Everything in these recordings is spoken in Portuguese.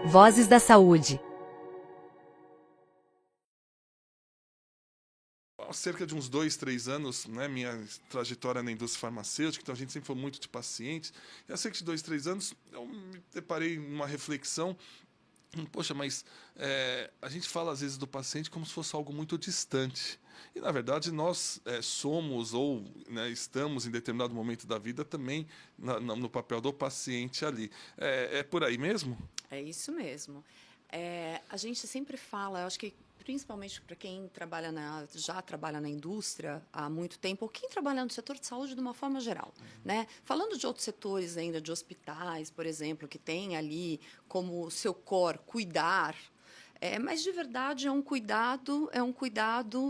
Vozes da Saúde. Há cerca de uns 2, 3 anos, né, minha trajetória na indústria farmacêutica, então a gente sempre falou muito de pacientes. E há cerca de 2, 3 anos, eu me deparei numa reflexão. Poxa, mas a gente fala às vezes do paciente como se fosse algo muito distante. E, na verdade, nós somos ou, né, estamos em determinado momento da vida também no papel do paciente ali. É por aí mesmo? É isso mesmo. A gente sempre fala, eu acho que principalmente para quem já trabalha na indústria há muito tempo, ou quem trabalha no setor de saúde de uma forma geral, né? Falando de outros setores ainda, de hospitais, por exemplo, que tem ali como seu core cuidar, mas de verdade é um cuidado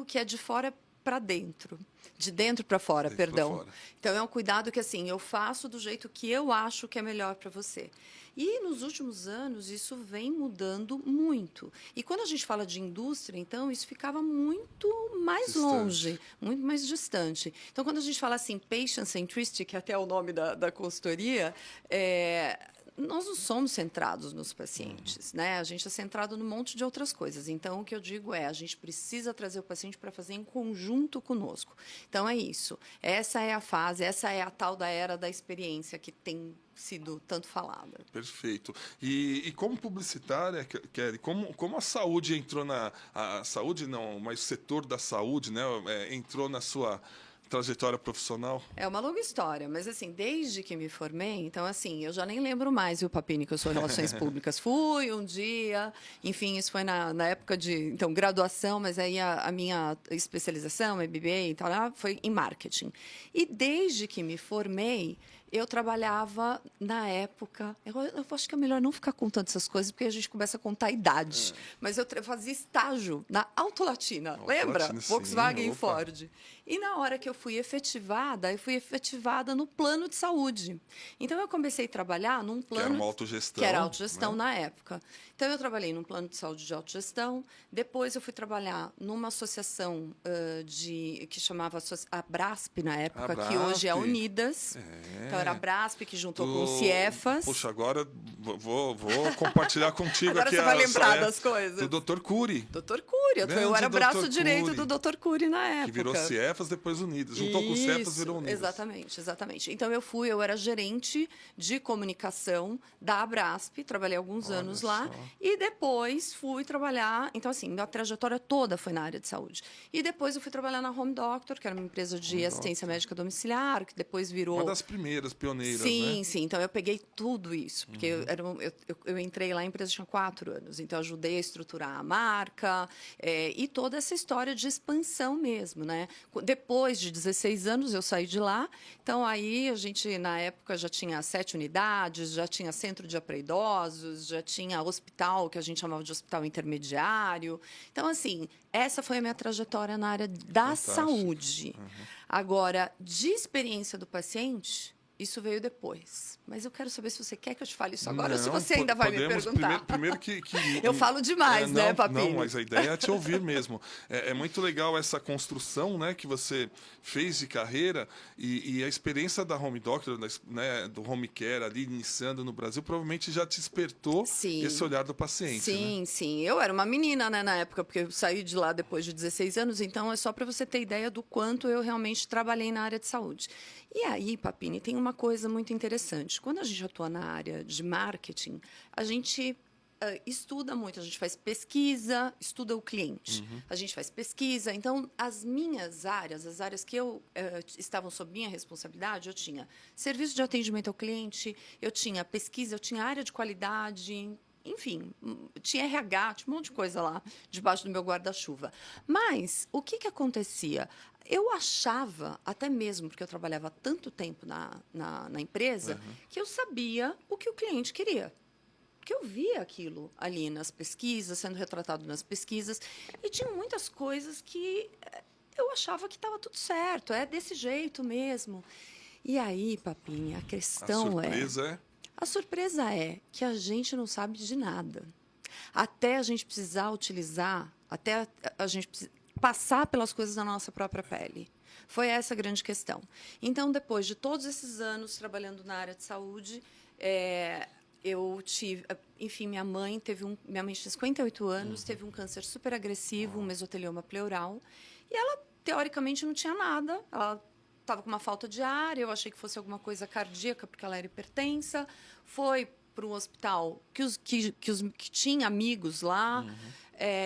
que é de fora para dentro. De dentro para fora, perdão. Então, é um cuidado que, assim, eu faço do jeito que eu acho que é melhor para você. E, nos últimos anos, isso vem mudando muito. E, quando a gente fala de indústria, então, isso ficava muito mais longe, muito mais distante. Então, quando a gente fala, assim, patient centricity, que até é o nome da consultoria, nós não somos centrados nos pacientes, né? A gente é centrado num monte de outras coisas. Então, o que eu digo a gente precisa trazer o paciente para fazer em conjunto conosco. Então, é isso. Essa é a fase, essa é a tal da era da experiência que tem sido tanto falada. Perfeito. E como publicitária, Kelly, como a saúde entrou a saúde não, mas o setor da saúde, né, entrou na sua trajetória profissional? É uma longa história, mas assim, desde que me formei, então assim, eu já nem lembro mais, viu, Papini, que eu sou Relações Públicas. Fui um dia, enfim, isso foi na época de, então, graduação, mas aí a minha especialização, MBA e tal, foi em marketing. E desde que me formei, eu trabalhava, na época... Eu acho que é melhor não ficar contando essas coisas, porque a gente começa a contar a idade. Mas eu fazia estágio na Auto Latina, lembra? Latina, Volkswagen sim, e Ford. E, na hora que eu fui efetivada no plano de saúde. Então, eu comecei a trabalhar num plano... Que era uma autogestão. Que era autogestão, né? na época. Então, eu trabalhei num plano de saúde de autogestão. Depois, eu fui trabalhar numa associação que chamava a Brasp, na época, que hoje é a Unidas. Então, era a Brasp que juntou com o Ciefas. Puxa, agora vou compartilhar contigo agora aqui. Você vai lembrar das coisas. Do Dr. Cury. Dr. Cury. Eu era braço direito do Dr. Cury na época. Que virou Ciefas, depois Unidas. Juntou com o Ciefas, virou Unidas. Exatamente. Então, eu era gerente de comunicação da Brasp, trabalhei alguns anos lá. E depois fui trabalhar... Então, assim, minha trajetória toda foi na área de saúde. E depois eu fui trabalhar na Home Doctor, que era uma empresa de assistência médica domiciliar, que depois virou... Uma das primeiras, pioneiras, sim, né? Sim. Então, eu peguei tudo isso. Porque eu entrei lá, a empresa tinha 4 anos. Então, eu ajudei a estruturar a marca e toda essa história de expansão mesmo, né? Depois de 16 anos, eu saí de lá. Então, aí, a gente, na época, já tinha 7 unidades, já tinha centro de pré-idosos, já tinha hospital, que a gente chamava de hospital intermediário. Então, assim, essa foi a minha trajetória na área da saúde. Agora, de experiência do paciente... Isso veio depois. Mas eu quero saber se você quer que eu te fale isso agora ou se você ainda vai me perguntar. Primeiro que eu falo demais, né, Papini? Não, mas a ideia é te ouvir mesmo. É muito legal essa construção, né, que você fez de carreira e a experiência da Home Doctor, né, do Home Care ali iniciando no Brasil, provavelmente já te despertou esse olhar do paciente. Sim. Eu era uma menina, né, na época, porque eu saí de lá depois de 16 anos, então é só para você ter ideia do quanto eu realmente trabalhei na área de saúde. E aí, Papini, tem uma coisa muito interessante. Quando a gente atua na área de marketing, a gente estuda muito, a gente faz pesquisa, estuda o cliente. A gente faz pesquisa. Então, as minhas áreas, as áreas que estavam sob minha responsabilidade, eu tinha serviço de atendimento ao cliente, eu tinha pesquisa, eu tinha área de qualidade... Enfim, tinha RH, tinha um monte de coisa lá, debaixo do meu guarda-chuva. Mas, o que acontecia? Eu achava, até mesmo porque eu trabalhava tanto tempo na empresa, que eu sabia o que o cliente queria. Porque eu via aquilo ali nas pesquisas, sendo retratado nas pesquisas, e tinha muitas coisas que eu achava que estava tudo certo, é desse jeito mesmo. E aí, Papinha, a questão A surpresa é que a gente não sabe de nada. Até a gente precisar utilizar, até a gente passar pelas coisas da nossa própria pele. Foi essa a grande questão. Então, depois de todos esses anos trabalhando na área de saúde, eu tive... Enfim, minha mãe tinha 58 anos, teve um câncer super agressivo, um mesotelioma pleural, e ela, teoricamente, não tinha nada. Ela estava com uma falta de ar, eu achei que fosse alguma coisa cardíaca, porque ela era hipertensa. Foi para um hospital que tinha amigos lá,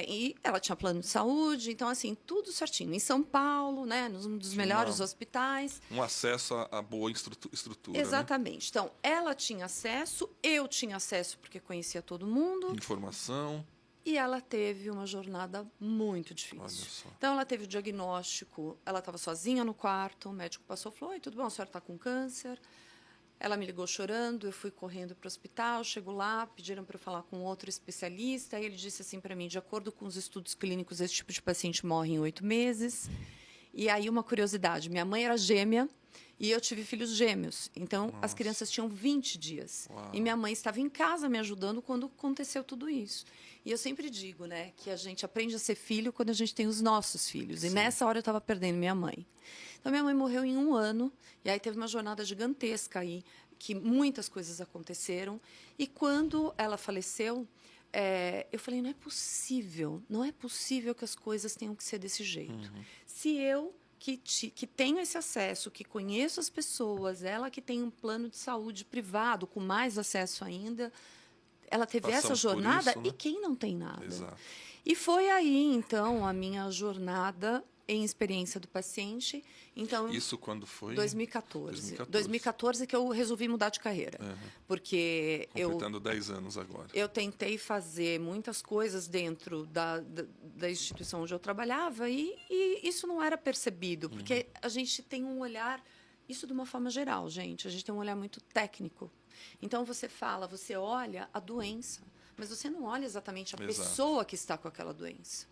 e ela tinha plano de saúde, então, assim, tudo certinho. Em São Paulo, né, num dos melhores hospitais. Um acesso a boa estrutura, Exatamente. né? Então, ela tinha acesso, eu tinha acesso, porque conhecia todo mundo. Informação. E ela teve uma jornada muito Olha difícil. só. Então, ela teve o diagnóstico, ela estava sozinha no quarto, o médico passou e falou: "Oi, tudo bom? A senhora está com câncer?" Ela me ligou chorando, eu fui correndo para o hospital, chego lá, pediram para eu falar com outro especialista, e ele disse assim para mim: de acordo com os estudos clínicos, esse tipo de paciente morre em 8 meses. E aí, uma curiosidade, minha mãe era gêmea e eu tive filhos gêmeos. Então, as crianças tinham 20 dias. Uau. E minha mãe estava em casa me ajudando quando aconteceu tudo isso. E eu sempre digo, né, que a gente aprende a ser filho quando a gente tem os nossos filhos. E nessa hora eu estava perdendo minha mãe. Então, minha mãe morreu em 1 ano. E aí teve uma jornada gigantesca aí, que muitas coisas aconteceram. E quando ela faleceu, eu falei: não é possível que as coisas tenham que ser desse jeito. Se eu, que tenho esse acesso, que conheço as pessoas, ela que tem um plano de saúde privado, com mais acesso ainda, ela teve essa Passamos por jornada, isso, né? e quem não tem nada? Exato. E foi aí, então, a minha jornada em experiência do paciente. Então, Isso quando foi? 2014. 2014 que eu resolvi mudar de carreira. Porque Completando 10 anos agora. eu tentei fazer muitas coisas dentro da instituição onde eu trabalhava e isso não era percebido, porque a gente tem um olhar, isso de uma forma geral, gente, a gente tem um olhar muito técnico. Então, você olha a doença, mas você não olha exatamente a Exato. pessoa que está com aquela doença.